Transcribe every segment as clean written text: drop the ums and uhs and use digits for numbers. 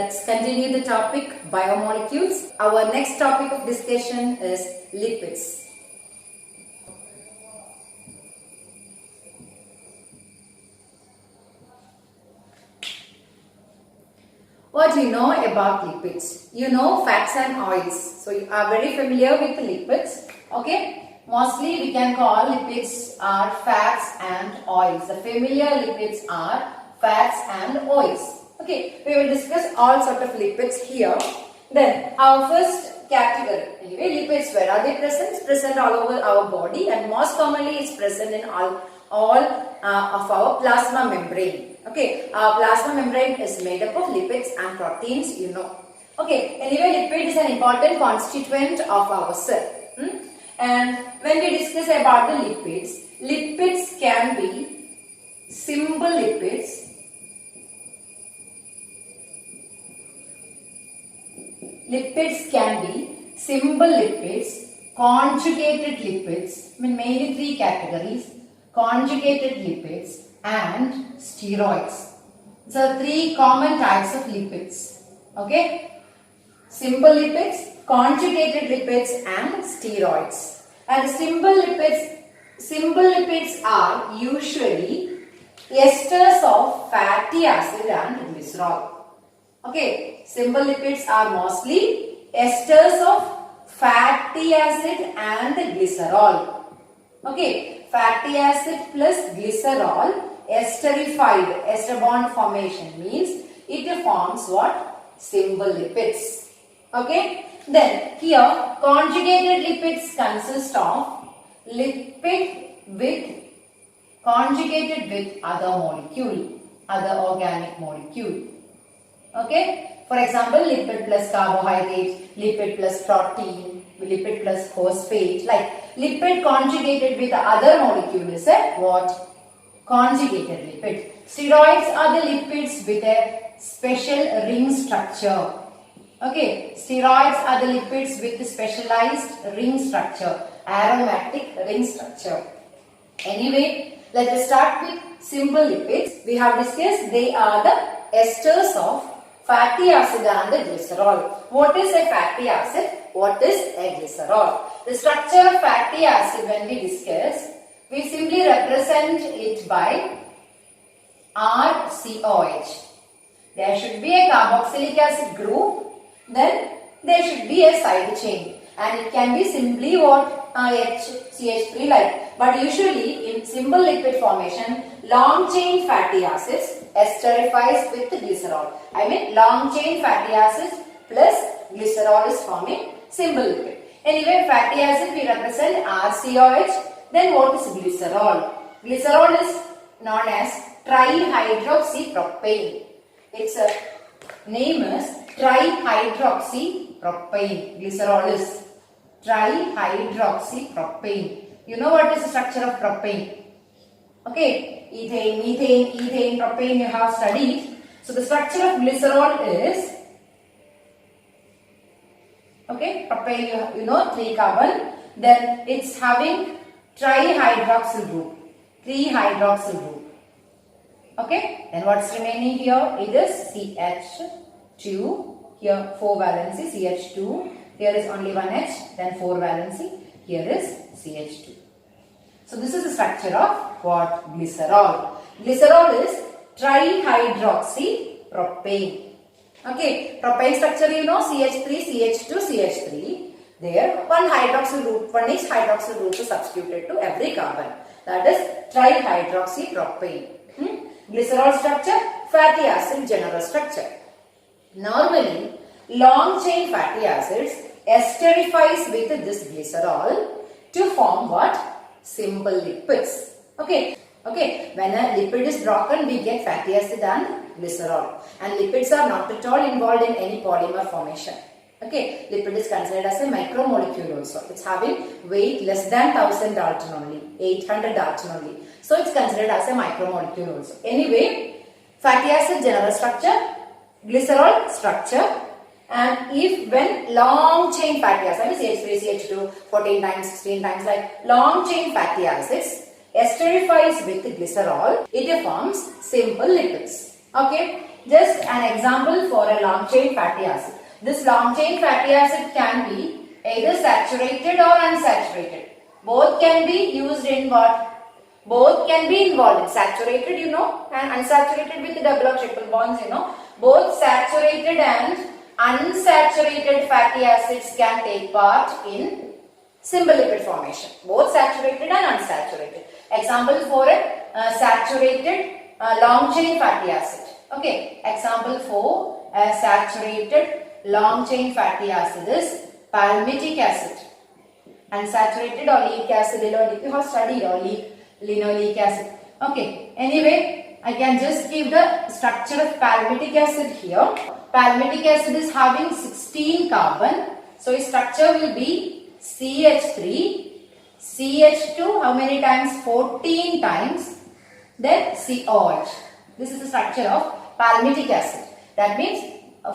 let's continue the topic biomolecules. Our next topic of discussion is lipids. What do you know about lipids? You know fats and oils. So you are very familiar with lipids. Okay. Mostly we can call lipids are fats and oils. The familiar lipids are fats and oils. Okay. We will discuss all sort of lipids here. Then our first category. Anyway, lipids, where are they present? It's present all over our body, and most commonly it's present in all of our plasma membrane. Okay, our plasma membrane is made up of lipids and proteins, you know. Okay, anyway, lipid is an important constituent of our cell. And when we discuss about the lipids, lipids can be simple lipids, conjugated lipids, mainly three categories: conjugated lipids and steroids. So three common types of lipids. Okay, simple lipids, conjugated lipids and steroids. And simple lipids are usually esters of fatty acid and glycerol. Okay, simple lipids are mostly esters of fatty acid and glycerol. Okay, fatty acid plus glycerol esterified, ester bond formation means it forms what? Simple lipids. Okay, then here conjugated lipids consist of lipid conjugated with other molecule, other organic molecule. Okay, for example, lipid plus carbohydrate, lipid plus protein, lipid plus phosphate. Like lipid conjugated with the other molecule is a what? Conjugated lipid. Steroids are the lipids with a special ring structure. Okay, steroids are the lipids with the specialized ring structure, aromatic ring structure. Anyway, let us start with simple lipids. We have discussed they are the esters of fatty acid and the glycerol. What is a fatty acid? What is a glycerol? The structure of fatty acid, when we discuss, we simply represent it by RCOH. There should be a carboxylic acid group, then there should be a side chain, and it can be simply what? CH3 like. But usually in simple lipid formation, long chain fatty acids esterifies with glycerol. I mean long chain fatty acids plus glycerol is forming simple lipid. Anyway, fatty acid we represent RCOH. Then what is glycerol? Glycerol is known as trihydroxypropane. Its name is trihydroxypropane. Glycerol is trihydroxypropane. You know what is the structure of propane? Okay, ethane, methane, propane you have studied. So the structure of glycerol is, okay, propane you know 3 carbon. Then it's having trihydroxyl group. Okay, then what's remaining here? It is CH2. Here 4 valency, CH2. Here is only 1 H, then 4 valency. Here is CH2. So this is the structure of what? Glycerol. Glycerol is trihydroxypropane. Okay, propane structure you know, CH3, CH2, CH3. There one hydroxyl group, one each hydroxyl group is substituted to every carbon. That is trihydroxypropane. Glycerol structure, fatty acid general structure. Normally, long chain fatty acids esterifies with this glycerol to form what? Simple lipids. Okay. When a lipid is broken, we get fatty acid and glycerol. And lipids are not at all involved in any polymer formation. Okay, lipid is considered as a micromolecule also. It's having weight less than 1000 Dalton only, 800 Dalton only. So it's considered as a micromolecule also. Anyway, fatty acid general structure, glycerol structure, and if when long chain fatty acids, CH3, CH2, 14 times, 16 times, like long chain fatty acids esterifies with glycerol, it forms simple lipids. Okay. just an example for a long chain fatty acid. This long chain fatty acid can be either saturated or unsaturated. Both can be used in what? Both can be involved in saturated, you know, and unsaturated with double or triple bonds, you know. Both saturated and unsaturated fatty acids can take part in simple lipid formation. Both saturated and unsaturated. Example for a saturated long chain fatty acid. Okay, example for a saturated long chain fatty acid is palmitic acid. Unsaturated oleic acid, linoleic, you have studied linoleic acid. Okay, anyway, I can just give the structure of palmitic acid here. Palmitic acid is having 16 carbon. So its structure will be CH3, CH2, how many times? 14 times, then COH. This is the structure of palmitic acid. That means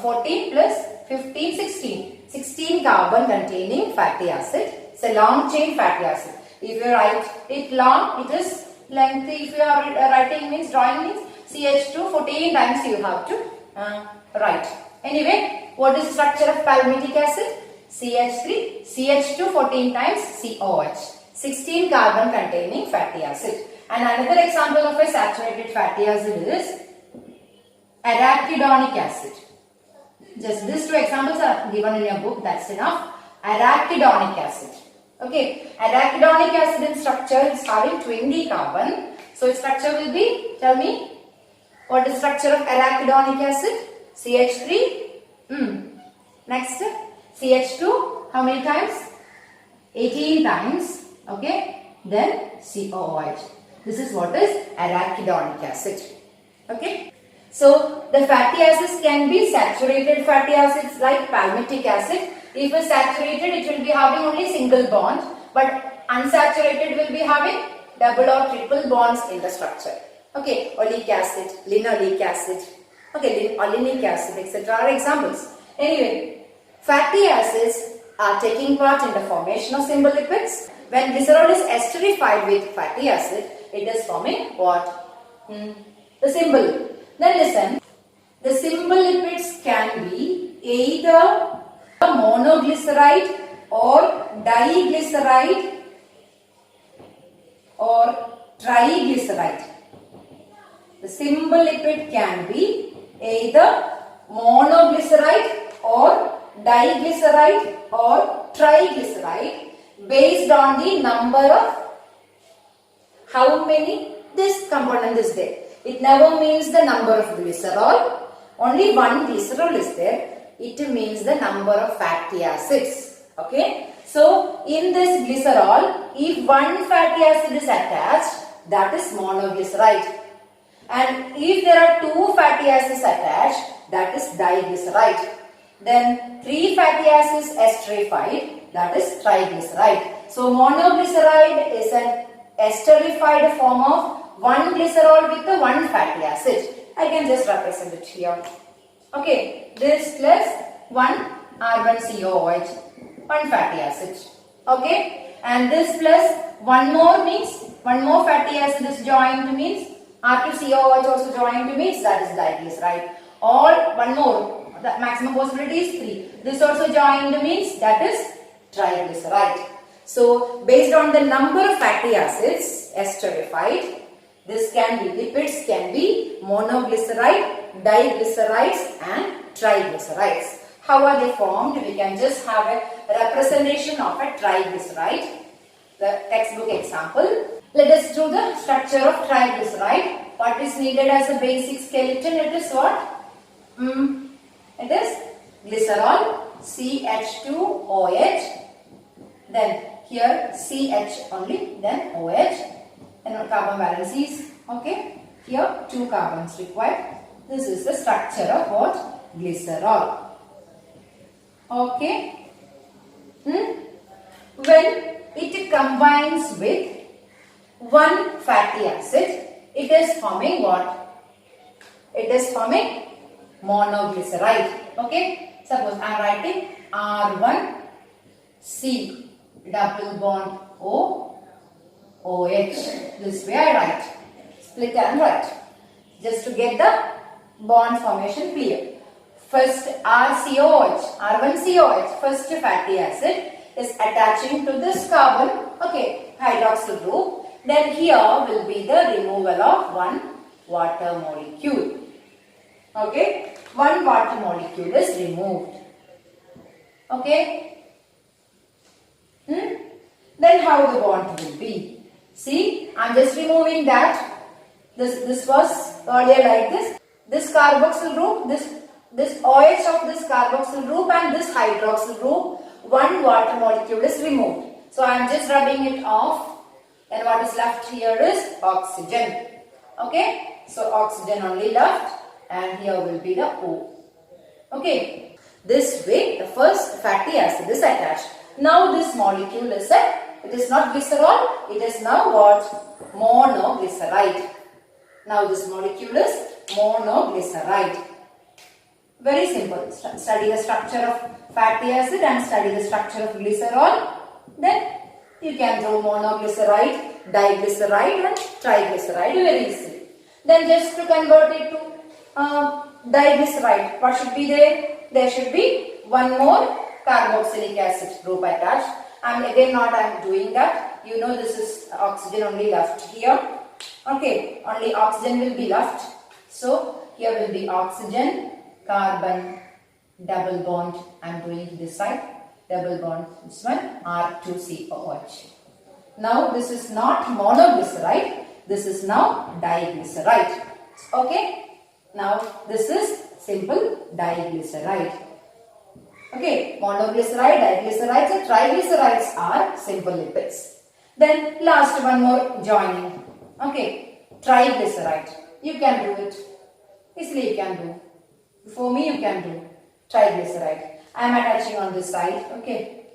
14 plus 15, 16. 16 carbon containing fatty acid. It's a long chain fatty acid. If you write it long, it is lengthy. If you are writing means, drawing means, CH2 14 times you have to write. Anyway, what is the structure of palmitic acid? CH3, CH2 14 times COH. 16 carbon containing fatty acid. And another example of a saturated fatty acid is arachidonic acid. Just these two examples are given in your book, that's enough. Arachidonic acid. Okay, arachidonic acid in structure is having 20 carbon. So its structure will be, tell me, what is the structure of arachidonic acid? CH3. Next, CH2, how many times? 18 times. Okay, then COOH. This is what is arachidonic acid. Okay. So the fatty acids can be saturated fatty acids like palmitic acid. If it's saturated, it will be having only single bond, but unsaturated will be having double or triple bonds in the structure. Okay, oleic acid, linoleic acid, okay, olinic acid, etc. are examples. Anyway, fatty acids are taking part in the formation of simple lipids. When glycerol is esterified with fatty acid, it is forming what? The simple. Then listen, the simple lipids can be either monoglyceride or diglyceride or triglyceride. The simple lipid can be either monoglyceride or diglyceride or triglyceride based on the number of how many this component is there. It never means the number of glycerol. Only one glycerol is there. It means the number of fatty acids. Okay. So, in this glycerol, if one fatty acid is attached, that is monoglyceride. And if there are two fatty acids attached, that is diglyceride. Then 3 fatty acids esterified, that is triglyceride. So, monoglyceride is an esterified form of one glycerol with the one fatty acid. I can just represent it here. Okay, this plus one R1COOH, one fatty acid. Okay, and this plus one more means one more fatty acid is joined means R2COOH also joined means that is diglyceride. Or one more, the maximum possibility is 3. This also joined means that is triglyceride. So, based on the number of fatty acids esterified, this can be, lipids can be monoglyceride, diglycerides and triglycerides. How are they formed? We can just have a representation of a triglyceride. The textbook example. Let us do the structure of triglyceride. What is needed as a basic skeleton? It is what? It is glycerol, CH2OH. Then here CH only, then OH. And carbon valencies. Okay. Here 2 carbons required. This is the structure of what? Glycerol. Okay. When it combines with one fatty acid, it is forming what? It is forming monoglyceride. Okay. Suppose I am writing R1C double bond O OH. This way I write. Split and write. Just to get the bond formation clear. First RCOH, R1COH, first fatty acid is attaching to this carbon, okay, hydroxyl group. Then here will be the removal of one water molecule. Okay, one water molecule is removed. Okay. Then how the bond will be? See, I am just removing that. This was earlier like this. This carboxyl group, this OH of this carboxyl group and this hydroxyl group, one water molecule is removed. So I am just rubbing it off, and what is left here is oxygen. Okay, so oxygen only left, and here will be the O. Okay, this way the first fatty acid is attached. Now this molecule is it is not glycerol, it is now what? Monoglyceride. Now this molecule is monoglyceride. Very simple. Study the structure of fatty acid and study the structure of glycerol. Then you can draw monoglyceride, diglyceride and triglyceride very easily. Then just to convert it to diglyceride, what should be there? There should be one more carboxylic acid group attached. And again I am doing that. You know this is oxygen only left here. Okay, only oxygen will be left. So here will be oxygen, carbon, double bond. I am doing this side. Double bond, this one, R2COH. Now this is not monoglyceride. This is now diglyceride. Okay. Now this is simple diglyceride. Okay, monoglyceride, diglycerides and triglycerides are simple lipids. Then last one more joining. Okay, triglyceride. You can do it. Easily you can do. Before me you can do. Triglyceride. I am attaching on this side. Okay.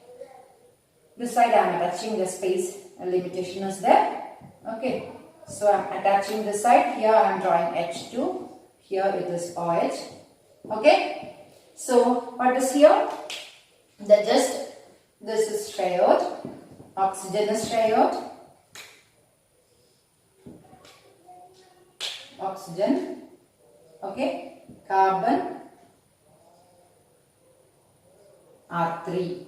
This side I am attaching the space. A limitation is there. Okay. So I am attaching this side. Here I am drawing H2. Here it is OH. Okay. So what is here? This is shared. Oxygen is shared. Oxygen. Okay. Carbon. R3.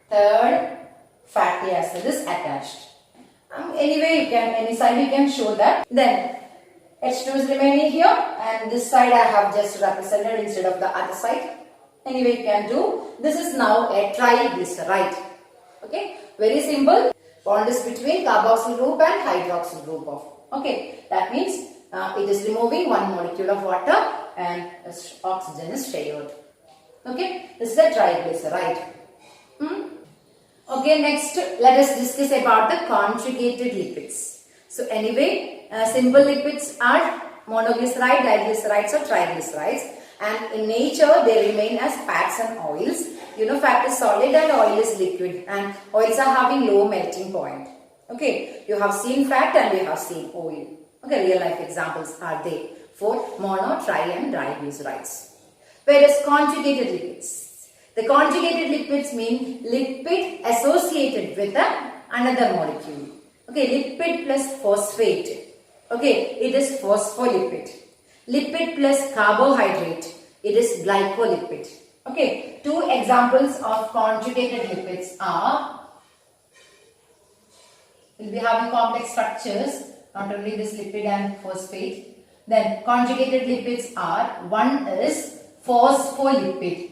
Third fatty acid is attached. Anyway, any side you can show that. Then H2 is remaining here, and this side I have just represented instead of the other side. Anyway, you can do. This is now a triglyceride. Okay, very simple. Bond is between carboxyl group and hydroxyl group of. Okay, that means it is removing one molecule of water and oxygen is shared. Okay, this is a triglyceride. Okay, next let us discuss about the conjugated lipids. So anyway, simple lipids are monoglyceride, diglycerides or triglycerides, and in nature they remain as fats and oils. You know, fat is solid and oil is liquid, and oils are having low melting point. Okay, you have seen fat and you have seen oil. Okay, real life examples are there for mono, tri and diglycerides. Whereas conjugated lipids, the conjugated lipids mean lipid associated with another molecule. Okay, lipid plus phosphate. Okay, it is phospholipid. Lipid plus carbohydrate, it is glycolipid. Okay, two examples of conjugated lipids are, we'll be having complex structures, not only this lipid and phosphate. Then conjugated lipids are, one is phospholipid.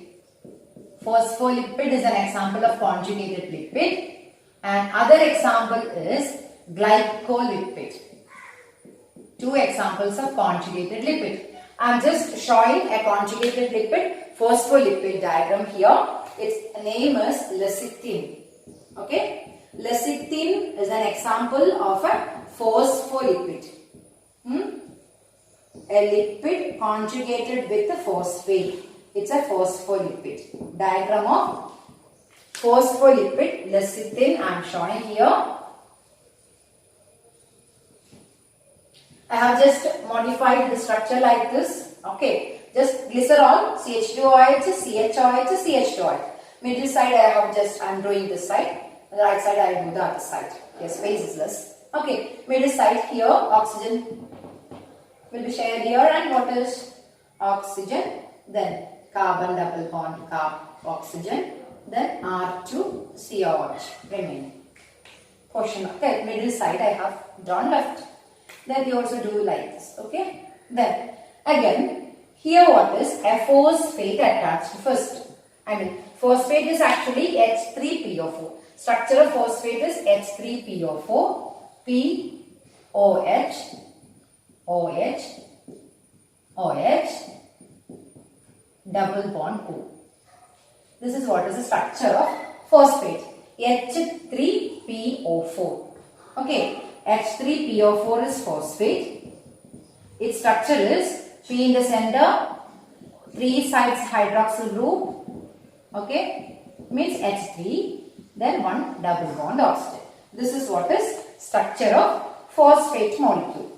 Phospholipid is an example of conjugated lipid, and other example is glycolipid. Two examples of conjugated lipid. I am just showing a conjugated lipid phospholipid diagram here. Its name is lecithin. Okay, lecithin is an example of a phospholipid. A lipid conjugated with a phosphate. It's a phospholipid. Diagram of phospholipid lecithin I am showing here. I have just modified the structure like this. Okay, just glycerol, CH2OH, CHOH, CH2OH. Middle side I am drawing this side. The right side I will do the other side. Yes, space is less. Okay, middle side here, oxygen will be shared here, and what is oxygen, then carbon double bond, oxygen, then R2COH remaining. Portion of the middle side I have drawn left. Then you also do like this, okay? Then again, here what is a phosphate attached first. I mean, phosphate is actually H3PO4. Structure of phosphate is H3PO4, POH, OH, OH, double bond O. This is what is the structure of phosphate. H3PO4. Okay, H3PO4 is phosphate. Its structure is P in the center, 3 sides hydroxyl group. Okay, means H3, then 1 double bond oxygen. This is what is structure of phosphate molecule.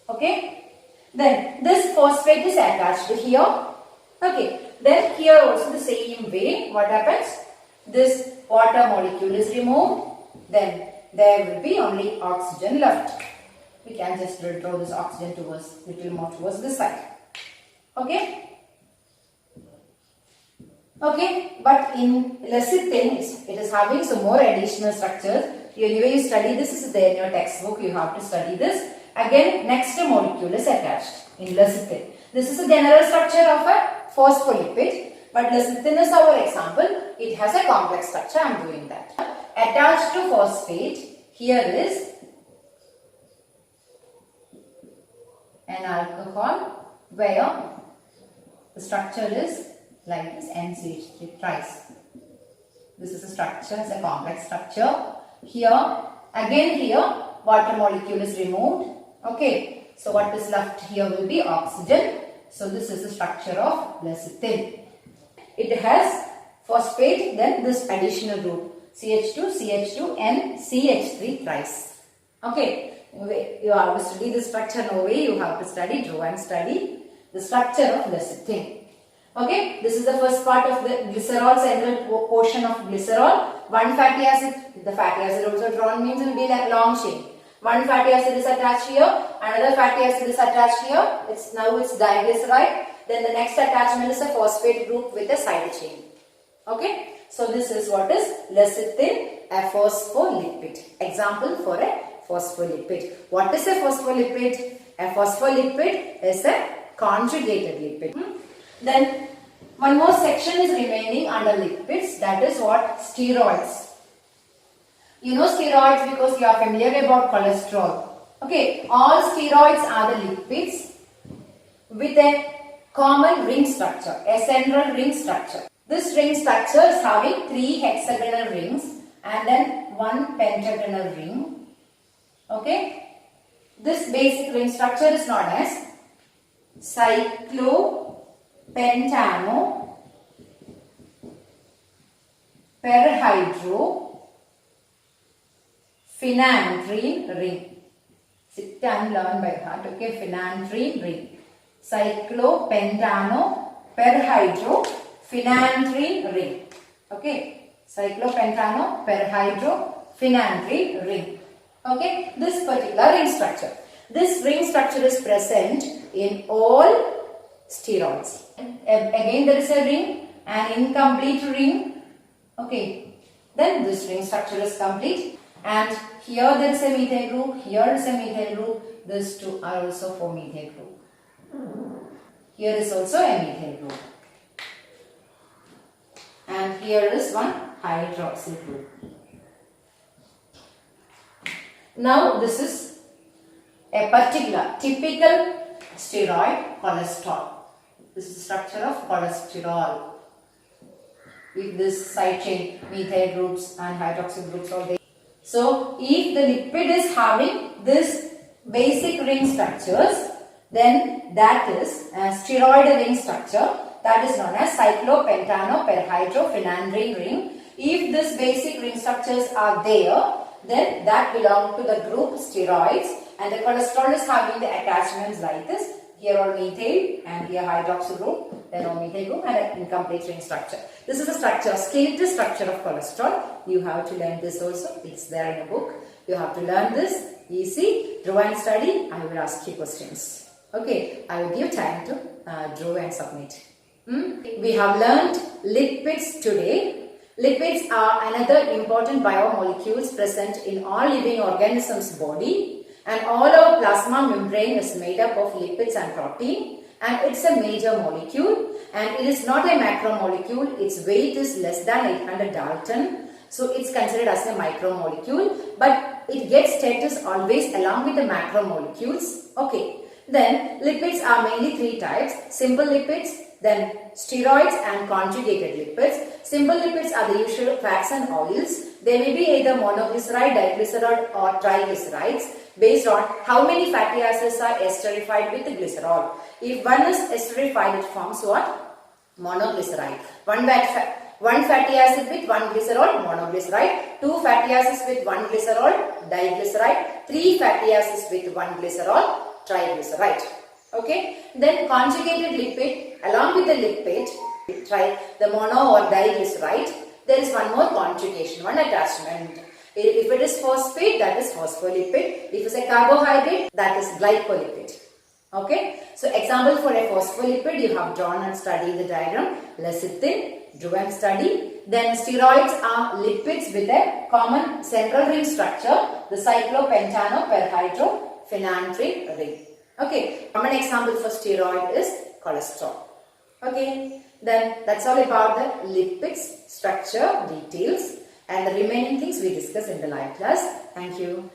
Okay, then this phosphate is attached here. Okay, then here also the same way. What happens? This water molecule is removed, then there will be only oxygen left. We can just draw this oxygen towards little more towards this side. Okay. Okay, but in lecithin it is having some more additional structures. Anyway, you study this, is there in your textbook. You have to study this. Again, next molecule is attached in lecithin. This is a general structure of a phospholipid. But lecithin is our example. It has a complex structure. I am doing that. Attached to phosphate, here is an alcohol where the structure is like this, NCH3 thrice. This is a structure, it's a complex structure. Here, again here, water molecule is removed. Okay, so what is left here will be oxygen. So this is the structure of lecithin. It has phosphate, then this additional group CH2, CH2, and CH3 thrice. Okay, you have to study the structure. No way, you have to study, draw and study the structure of lecithin. Okay, this is the first part of the glycerol, central portion of glycerol. One fatty acid, the fatty acid also drawn means it will be like long chain. One fatty acid is attached here, another fatty acid is attached here. Now it's diglyceride. Then the next attachment is a phosphate group with a side chain. Okay, so this is what is lecithin, a phospholipid. Example for a phospholipid. What is a phospholipid? A phospholipid is a conjugated lipid. Then one more section is remaining under lipids, that is what? Steroids. You know steroids because you are familiar about cholesterol. Okay, all steroids are the lipids with a common ring structure, a central ring structure. This ring structure is having 3 hexagonal rings and then 1 pentagonal ring. Okay, this basic ring structure is known as cyclopentano perhydrophenandrene ring. Sit and learn by heart. Okay, phenandrene ring. Cyclopentano perhydrophenandrene ring. Okay, cyclopentano perhydrophenandrene ring. Okay, this particular ring structure. This ring structure is present in all steroids. Again, there is a ring, an incomplete ring. Okay, then this ring structure is complete. And here there is a methyl group, here is a methyl group. These two are also for methyl group. Here is also a methyl group. And here is one hydroxyl group. Now this is a particular typical steroid, cholesterol. This is the structure of cholesterol. With this side chain, methyl groups and hydroxyl groups are there. So if the lipid is having this basic ring structures, then that is a steroid ring structure, that is known as cyclopentano perhydrophenandrene ring. If this basic ring structures are there, then that belongs to the group steroids, and the cholesterol is having the attachments like this. Here all methyl and here hydroxyl group, then all methyl group and an incomplete ring structure. This is the structure, skeletal structure of cholesterol. You have to learn this also. It's there in a book. You have to learn this. Easy. Draw and study. I will ask you questions. Okay, I will give time to draw and submit. We have learned lipids today. Lipids are another important biomolecules present in all living organisms' body, and all our plasma membrane is made up of lipids and protein, and it's a major molecule, and it is not a macromolecule. Its weight is less than 800 Dalton, so it's considered as a micromolecule, but it gets status always along with the macromolecules. Okay, then lipids are mainly three types: simple lipids, then steroids and conjugated lipids. Simple lipids are the usual fats and oils. They may be either monoglyceride, diglyceride or triglycerides based on how many fatty acids are esterified with glycerol. If one is esterified, it forms what? Monoglyceride. One fatty acid with one glycerol, monoglyceride. Two fatty acids with one glycerol, diglyceride. Three fatty acids with one glycerol, triglyceride. Okay, then conjugated lipid along with the lipid, try the mono or diglyceride, there is one more conjugation, one attachment. If it is phosphate, that is phospholipid. If it is a carbohydrate, that is glycolipid. Okay, so example for a phospholipid, you have drawn and studied the diagram. Lecithin, drew and study. Then steroids are lipids with a common central ring structure, the cyclopentanoperhydrophenanthrene ring. Okay, common example for steroid is cholesterol. Okay, then that's all about the lipids structure details, and the remaining things we discuss in the live class. Thank you.